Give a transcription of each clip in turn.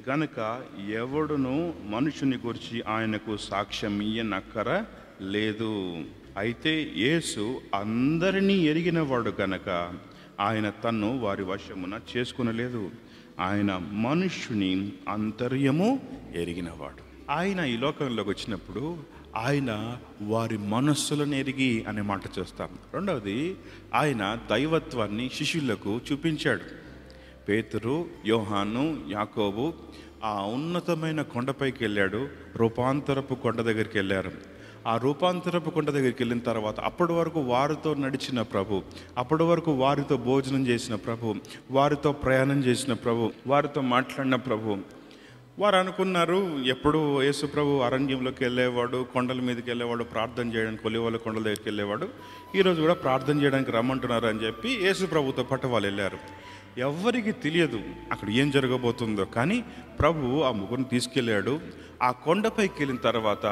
గనుక ఎవడును మనుషుని గురించి ఆయనకు సాక్ష్యం ఇయ్యనక్కర లేదు. అయితే యేసు అందరినీ ఎరిగినవాడు గనక ఆయన తన్ను వారి వశమున చేసుకొనలేదు. ఆయన మనుష్యుని అంతర్యము ఎరిగినవాడు. ఆయన ఈ లోకంలోకి వచ్చినప్పుడు ఆయన వారి మనస్సులను ఎరిగి అనే మాట చూస్తాం. రెండవది, ఆయన దైవత్వాన్ని శిష్యులకు చూపించాడు. పేతురు, యోహాను, యాకోబు ఆ ఉన్నతమైన కొండపైకి వెళ్ళాడు. రూపాంతరపు కొండ దగ్గరికి వెళ్ళారు. ఆ రూపాంతరపు కొండ దగ్గరికి వెళ్ళిన తర్వాత అప్పటి వరకు వారితో నడిచిన ప్రభు, అప్పటి వరకు వారితో భోజనం చేసిన ప్రభు, వారితో ప్రయాణం చేసిన ప్రభు, వారితో మాట్లాడిన ప్రభు, వారు అనుకున్నారు ఎప్పుడు యేసు ప్రభు అరణ్యంలోకి వెళ్ళేవాడు, కొండల మీదకి వెళ్ళేవాడు, ప్రార్థన చేయడానికి ఒలీవల కొండల దగ్గరికి వెళ్ళేవాడు. ఈరోజు కూడా ప్రార్థన చేయడానికి రమ్మంటున్నారు అని చెప్పి యేసు ప్రభుతో పాటు వాళ్ళు వెళ్ళారు. ఎవరికి తెలియదు అక్కడ ఏం జరగబోతుందో. కానీ ప్రభు ఆ ముగ్గురిని తీసుకెళ్ళాడు. ఆ కొండపైకి వెళ్ళిన తర్వాత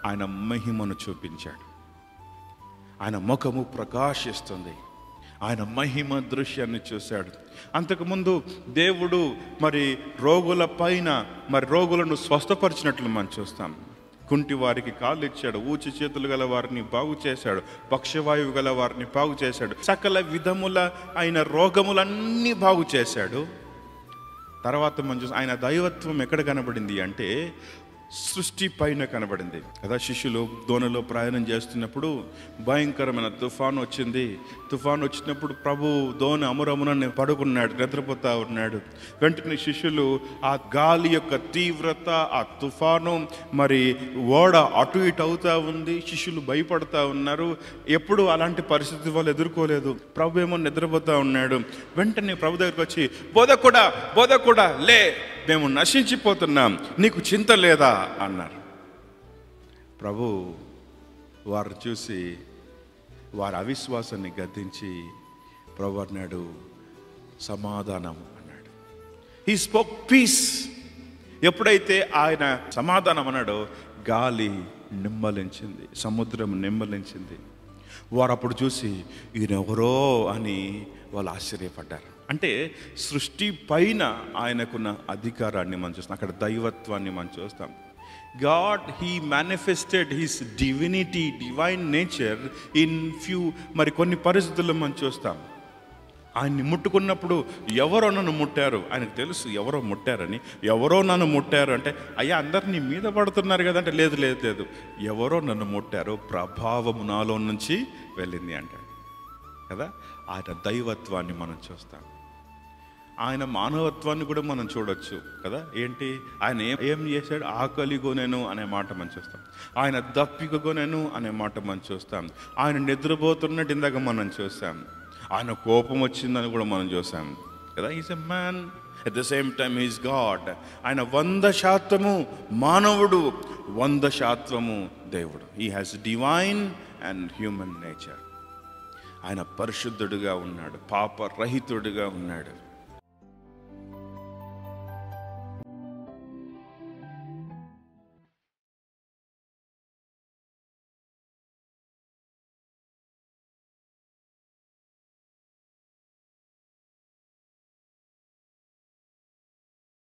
ఆయన మహిమను చూపించాడు. ఆయన ముఖము ప్రకాశిస్తుంది. ఆయన మహిమ దృశ్యాన్ని చూశాడు. అంతకుముందు దేవుడు రోగుల పైన రోగులను స్వస్థపరిచినట్లు మనం చూస్తాం. కుంటి వారికి కాళ్ళు ఇచ్చాడు, ఊచి చేతులు గల వారిని బాగు చేశాడు, పక్షవాయువు గల వారిని బాగు చేశాడు, సకల విధముల ఆయన రోగములన్నీ బాగు చేశాడు. తర్వాత మనం చూస్తాం ఆయన దైవత్వం ఎక్కడ కనబడింది అంటే సృష్టి పైన కనబడింది కదా. శిష్యులు దోణిలో ప్రయాణం చేస్తున్నప్పుడు భయంకరమైన తుఫాను వచ్చింది. తుఫాను వచ్చినప్పుడు ప్రభు దోణి అమురమున పడుకున్నాడు, నిద్రపోతా ఉన్నాడు. వెంటనే శిష్యులు ఆ గాలి యొక్క తీవ్రత, ఆ తుఫాను, ఓడ అటు ఇటు అవుతా ఉంది. శిష్యులు భయపడతా ఉన్నారు. ఎప్పుడు అలాంటి పరిస్థితి వాళ్ళు ఎదుర్కోలేదు. ప్రభు ఏమో నిద్రపోతా ఉన్నాడు. వెంటనే ప్రభు దగ్గరికి వచ్చి, బోధకుడా లే, మేము నశించిపోతున్నాం, నీకు చింత లేదా అన్నారు. ప్రభు వారు చూసి వారి అవిశ్వాసాన్ని గద్దించి ప్రభు అన్నాడు, సమాధానం అన్నాడు. He spoke peace. ఎప్పుడైతే ఆయన సమాధానం అన్నాడో గాలి నిమ్మలించింది, సముద్రం నిమ్మలించింది. వారు అప్పుడు చూసి ఈయనెవరో అని వాళ్ళు ఆశ్చర్యపడ్డారు. అంటే సృష్టి పైన ఆయనకున్న అధికారాన్ని మనం చూస్తాం. అక్కడ దైవత్వాన్ని మనం చూస్తాం. God he manifested his divinity, divine nature in కొన్ని పరిస్థితుల్లో మనం చూస్తాం. ఆయన్ని ముట్టుకున్నప్పుడు ఎవరో నన్ను ముట్టారు, ఆయనకు తెలుసు ఎవరో ముట్టారని. ఎవరో నన్ను ముట్టారు అంటే, అయ్యా అందరినీ మీద పడుతున్నారు కదంటే, లేదు, ఎవరో నన్ను ముట్టారు, ప్రభావము నాలో నుంచి వెళ్ళింది అంటాడు కదా. ఆయన దైవత్వాన్ని మనం చూస్తాం. ఆయన మానవత్వాన్ని కూడా మనం చూడొచ్చు కదా. ఏంటి ఆయన ఏం చేశాడు? ఆకలిగొనెను అనే మాట మనం చూస్తాం. ఆయన దప్పికగొనెను అనే మాట మనం చూస్తాం. ఆయన నిద్రపోతున్నట్టు ఇందాక మనం చూస్తాం. ఆయన కోపం వచ్చిందని కూడా మనం చూసాం కదా. Is a man, at the same time is God. ఆయన 100% మానవుడు, 100% దేవుడు. He has divine and human nature. ఆయన పరిశుద్ధుడుగా ఉన్నాడు, పాపరహితుడుగా ఉన్నాడు.